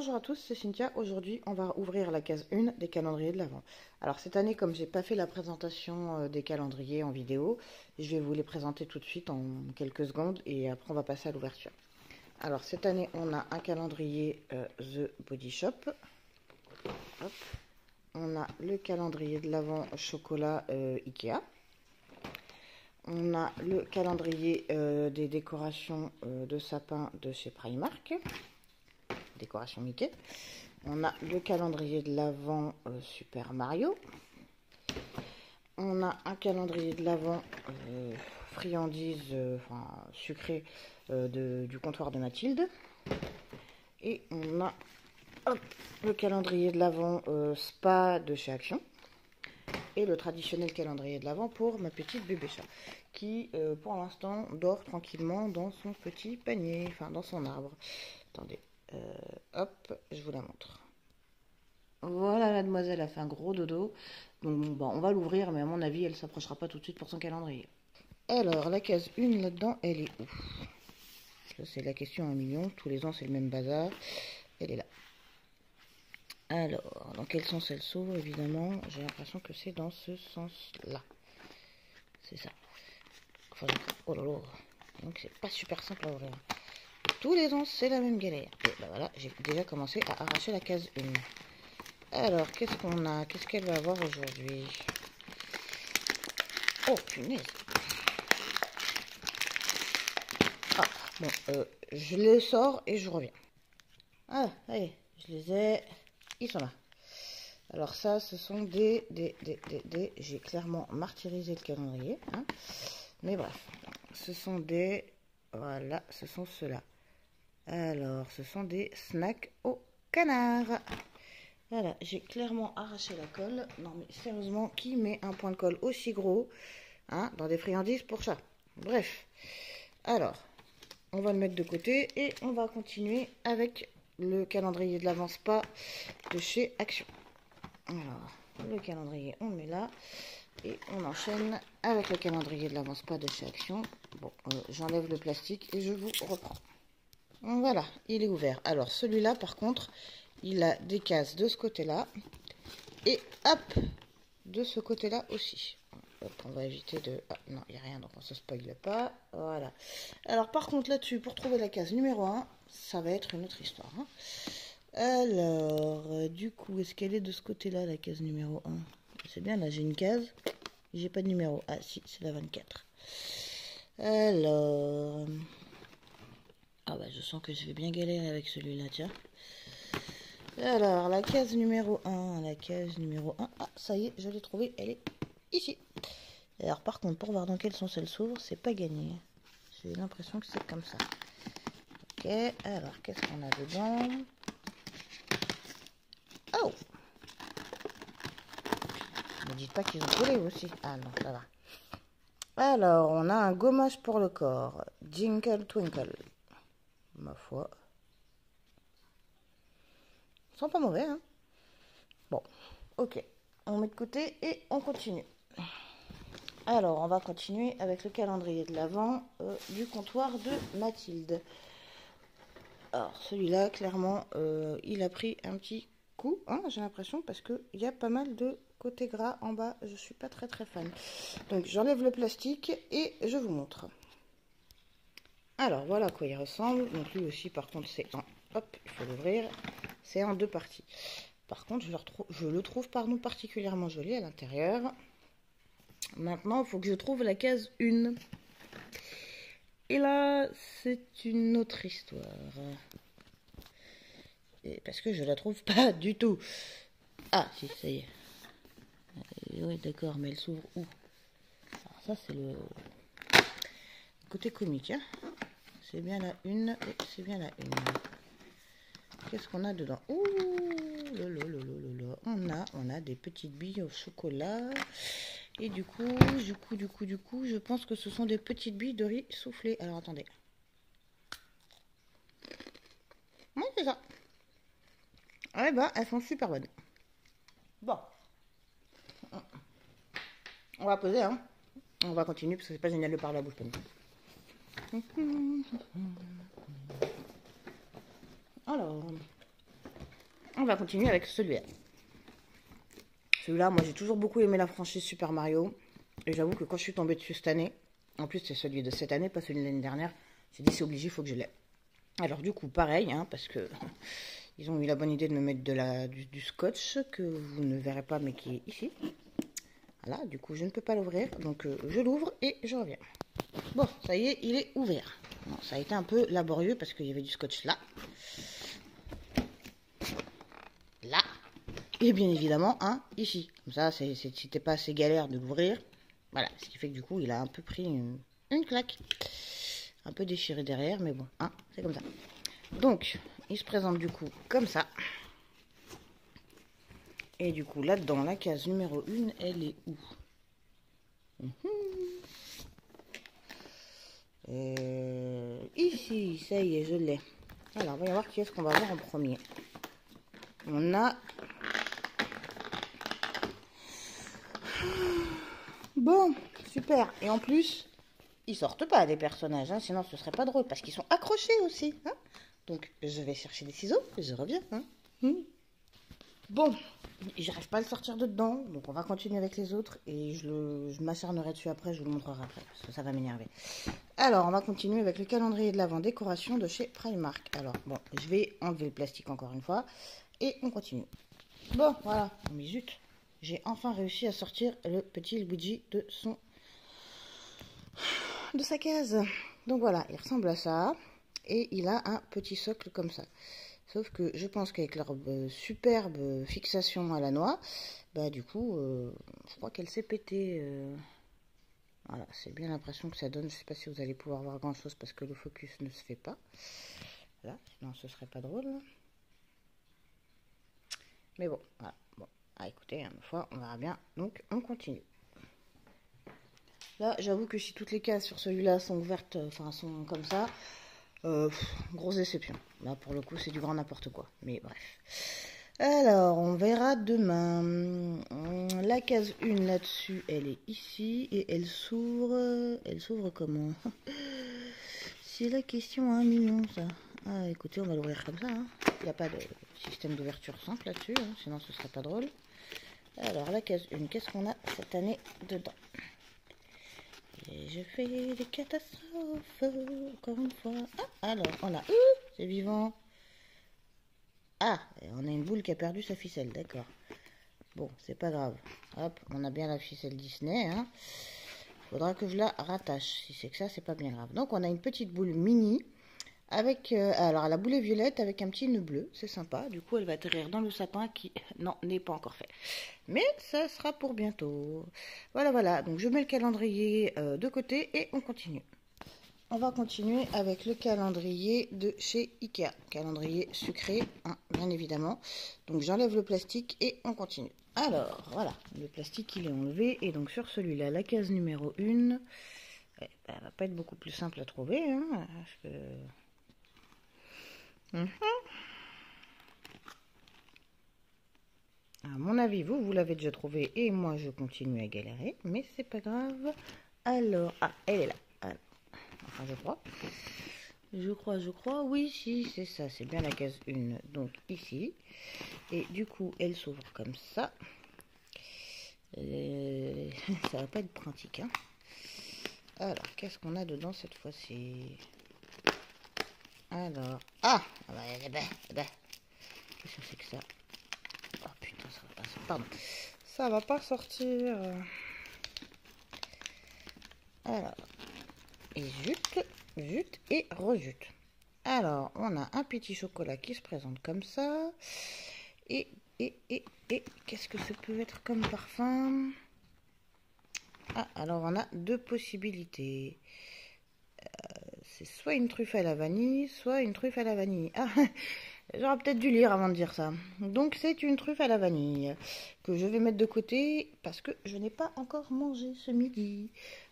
Bonjour à tous, c'est Cynthia. Aujourd'hui, on va ouvrir la case 1 des calendriers de l'Avent. Alors cette année, comme j'ai pas fait la présentation des calendriers en vidéo, je vais vous les présenter tout de suite en quelques secondes et après on va passer à l'ouverture. Alors cette année, on a un calendrier The Body Shop. Hop. On a le calendrier de l'Avent chocolat Ikea. On a le calendrier des décorations de sapin de chez Primark. Décoration Mickey. On a le calendrier de l'Avent Super Mario. On a un calendrier de l'Avent friandises sucrées du comptoir de Mathilde. Et on a le calendrier de l'Avent spa de chez Action. Et le traditionnel calendrier de l'Avent pour ma petite bébé chat qui pour l'instant dort tranquillement dans son petit panier, enfin dans son arbre. Attendez, hop, je vous la montre. Voilà, la demoiselle a fait un gros dodo. Donc bon, on va l'ouvrir, mais à mon avis elle s'approchera pas tout de suite pour son calendrier. Alors la case 1 là-dedans, elle est où? Ça c'est la question à 1 million, tous les ans c'est le même bazar. Elle est là. Alors, dans quel sens elle s'ouvre, évidemment? J'ai l'impression que c'est dans ce sens-là. C'est ça. Enfin, oh là là. Donc, c'est pas super simple à ouvrir. Tous les ans, c'est la même galère. Et ben voilà, j'ai déjà commencé à arracher la case 1. Alors, qu'est-ce qu'on a? Qu'est-ce qu'elle va avoir aujourd'hui? Oh, punaise. Ah, bon, je les sors et je reviens. Ah, allez, je les ai... Ils sont là. Alors ça, ce sont des j'ai clairement martyrisé le calendrier. Hein. Mais bref, ce sont des... Voilà, ce sont ceux-là. Alors, ce sont des snacks au canard. Voilà, j'ai clairement arraché la colle. Non mais sérieusement, qui met un point de colle aussi gros dans des friandises pour ça? Bref. Alors, on va le mettre de côté et on va continuer avec le calendrier de l'Avent Spa de chez Action. Alors, le calendrier, on le met là. Et on enchaîne avec le calendrier de l'Avent Spa de chez Action. Bon, j'enlève le plastique et je vous reprends. Voilà, il est ouvert. Alors, celui-là, par contre, il a des cases de ce côté-là. Et hop, de ce côté-là aussi. Hop, on va éviter de... Ah, non, il n'y a rien, donc on ne se spoile pas. Voilà. Alors, par contre, là-dessus, pour trouver la case numéro 1, ça va être une autre histoire. Hein. Alors, du coup, est-ce qu'elle est de ce côté-là, la case numéro 1? C'est bien, là, j'ai une case. J'ai pas de numéro. Ah, si, c'est la 24. Alors... Ah bah, je sens que je vais bien galérer avec celui-là, tiens. Alors, la case numéro 1. La case numéro 1. Ah, ça y est, je l'ai trouvée. Elle est ici. Alors, par contre, pour voir dans quel sens elle s'ouvre, c'est pas gagné. J'ai l'impression que c'est comme ça. Ok, alors, qu'est-ce qu'on a dedans? Oh! Ne dites pas qu'ils ont collé aussi. Ah non, ça va. Alors, on a un gommage pour le corps. Jinkle Twinkle. Ma foi. Ils sont pas mauvais, hein. Bon, ok. On met de côté et on continue. Alors, on va continuer avec le calendrier de l'Avent du comptoir de Mathilde. Alors, celui-là, clairement, il a pris un petit coup, hein, j'ai l'impression, parce qu'il y a pas mal de côté gras en bas. Je suis pas très fan. Donc, j'enlève le plastique et je vous montre. Alors, voilà à quoi il ressemble. Donc, lui aussi, par contre, c'est en... Hop, il faut l'ouvrir. C'est en deux parties. Par contre, je le trouve particulièrement joli à l'intérieur. Maintenant, il faut que je trouve la case 1. Et là, c'est une autre histoire. Et parce que je la trouve pas du tout. Ah, si, ça y est. Oui, d'accord, mais elle s'ouvre où? Alors ça, c'est le côté comique. Hein. C'est bien la une et c'est bien la une. Qu'est-ce qu'on a dedans? Ouh, on a des petites billes au chocolat. Et du coup, je pense que ce sont des petites billes de riz soufflé. Alors, attendez. Oui, c'est ça. Ouais, bah, elles sont super bonnes. Bon. On va poser, hein. On va continuer parce que c'est pas génial de parler à la bouche pleine. Alors, On va continuer avec celui-là. Celui-là, moi j'ai toujours beaucoup aimé la franchise Super Mario. Et j'avoue que quand je suis tombée dessus cette année, en plus c'est celui de cette année, pas celui de l'année dernière, j'ai dit c'est obligé, il faut que je l'aie. Alors du coup, pareil, hein, parce que ils ont eu la bonne idée de me mettre du scotch que vous ne verrez pas mais qui est ici. Voilà, du coup je ne peux pas l'ouvrir, donc je l'ouvre et je reviens. Bon, ça y est, il est ouvert. Bon, ça a été un peu laborieux parce qu'il y avait du scotch là. Là. Et bien évidemment, ici. Comme ça, c'était pas assez galère de l'ouvrir. Voilà, ce qui fait que du coup, il a un peu pris une claque. Un peu déchiré derrière, mais bon, c'est comme ça. Donc, il se présente du coup comme ça. Et du coup, là-dedans, la case numéro 1, elle est où? Ici, ça y est, je l'ai. Alors, on va y voir qui est-ce qu'on va voir en premier. On a... Bon, super. Et en plus, ils sortent pas les personnages, hein, sinon ce serait pas drôle, parce qu'ils sont accrochés aussi. Hein. Donc, je vais chercher des ciseaux et je reviens. Bon, j'arrive pas à le sortir de dedans, donc on va continuer avec les autres et je m'acharnerai dessus après, je vous le montrerai après, parce que ça va m'énerver. Alors, on va continuer avec le calendrier de l'Avent décoration de chez Primark. Alors, bon, je vais enlever le plastique encore une fois et on continue. Bon, voilà, mais zut, j'ai enfin réussi à sortir le petit Luigi de sa case. Donc voilà, il ressemble à ça et il a un petit socle comme ça. Sauf que je pense qu'avec leur superbe fixation à la noix, bah du coup, je crois qu'elle s'est pétée. Voilà, c'est bien l'impression que ça donne. Je sais pas si vous allez pouvoir voir grand chose parce que le focus ne se fait pas. Là, sinon ce serait pas drôle. Mais bon, voilà. Bon, écoutez, une fois, on verra bien. Donc, on continue. Là, j'avoue que si toutes les cases sur celui-là sont ouvertes, enfin sont comme ça, grosse déception. Là, pour le coup, c'est du grand n'importe quoi. Mais bref. Alors, on verra demain. La case 1 là-dessus, elle est ici. Et elle s'ouvre... Elle s'ouvre comment? C'est la question, hein, mignon, ça. Ah, écoutez, on va l'ouvrir comme ça. Il n'y a pas de système d'ouverture simple là-dessus. Sinon, ce serait pas drôle. Alors, la case 1, qu'est-ce qu'on a cette année dedans? Et je fais des catastrophes, encore une fois. Alors, on a... c'est vivant. On a une boule qui a perdu sa ficelle, d'accord. Bon, c'est pas grave. Hop, on a bien la ficelle Disney. Faudra que je la rattache. Si c'est que ça, c'est pas bien grave. Donc, on a une petite boule mini. Avec, alors, la boule est violette avec un petit nœud bleu. C'est sympa. Du coup, elle va atterrir dans le sapin qui, non, n'est pas encore fait. Mais ça sera pour bientôt. Voilà, voilà. Donc, je mets le calendrier de côté et on continue. On va continuer avec le calendrier de chez Ikea. Calendrier sucré, bien évidemment. Donc, j'enlève le plastique et on continue. Alors, voilà. Le plastique, il est enlevé. Et donc, sur celui-là, la case numéro 1, elle va pas être beaucoup plus simple à trouver. Parce que... À mon avis, vous l'avez déjà trouvé et moi, je continue à galérer. Mais c'est pas grave. Alors, elle est là. Alors, enfin, je crois. Oui, si, c'est ça. C'est bien la case 1. Donc, ici. Et du coup, elle s'ouvre comme ça. Ça va pas être pratique. Alors, qu'est-ce qu'on a dedans cette fois-ci? Alors, qu'est-ce que c'est que ça? Oh putain, ça va pas sortir. Pardon. Ça va pas sortir. Alors, et jute et rejute. Alors, on a un petit chocolat qui se présente comme ça. Et qu'est-ce que ça peut être comme parfum? Alors on a deux possibilités. C'est soit une truffe à la vanille, soit une truffe à la vanille. J'aurais peut-être dû lire avant de dire ça. Donc c'est une truffe à la vanille que je vais mettre de côté parce que je n'ai pas encore mangé ce midi.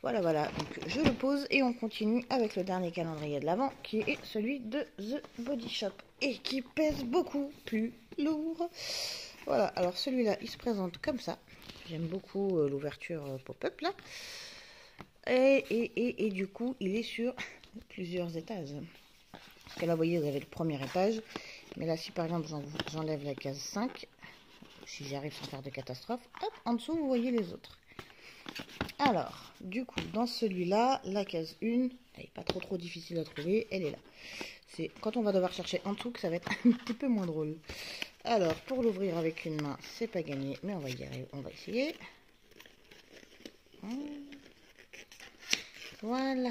Voilà, voilà. Donc je le pose et on continue avec le dernier calendrier de l'Avent qui est celui de The Body Shop et qui pèse beaucoup plus lourd. Voilà, alors celui-là, il se présente comme ça. J'aime beaucoup l'ouverture pop-up là. Et du coup, il est sur plusieurs étages. Parce que là, vous voyez, vous avez le premier étage. Mais là, si par exemple j'enlève la case 5, si j'arrive sans faire de catastrophe, hop, en dessous, vous voyez les autres. Alors, du coup, dans celui-là, la case 1, elle n'est pas trop difficile à trouver, elle est là. C'est quand on va devoir chercher en dessous que ça va être un petit peu moins drôle. Alors, pour l'ouvrir avec une main, c'est pas gagné, mais on va y arriver, on va essayer. Voilà.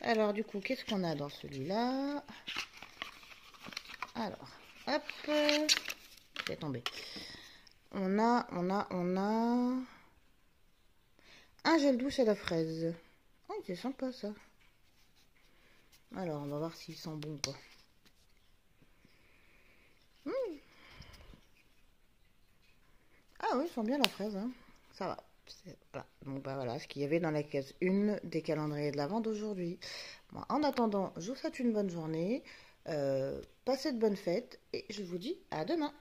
Alors, du coup, qu'est-ce qu'on a dans celui-là? Alors, hop, c'est tombé. On a un gel douche à la fraise. Oh, c'est sympa ça. Alors, on va voir s'il sent bon ou pas. Ah oui, il sent bien la fraise, hein. Ça va. Voilà. Donc bah voilà ce qu'il y avait dans la case 1 des calendriers de l'Avent d'aujourd'hui. Bon, en attendant, je vous souhaite une bonne journée, passez de bonnes fêtes et je vous dis à demain.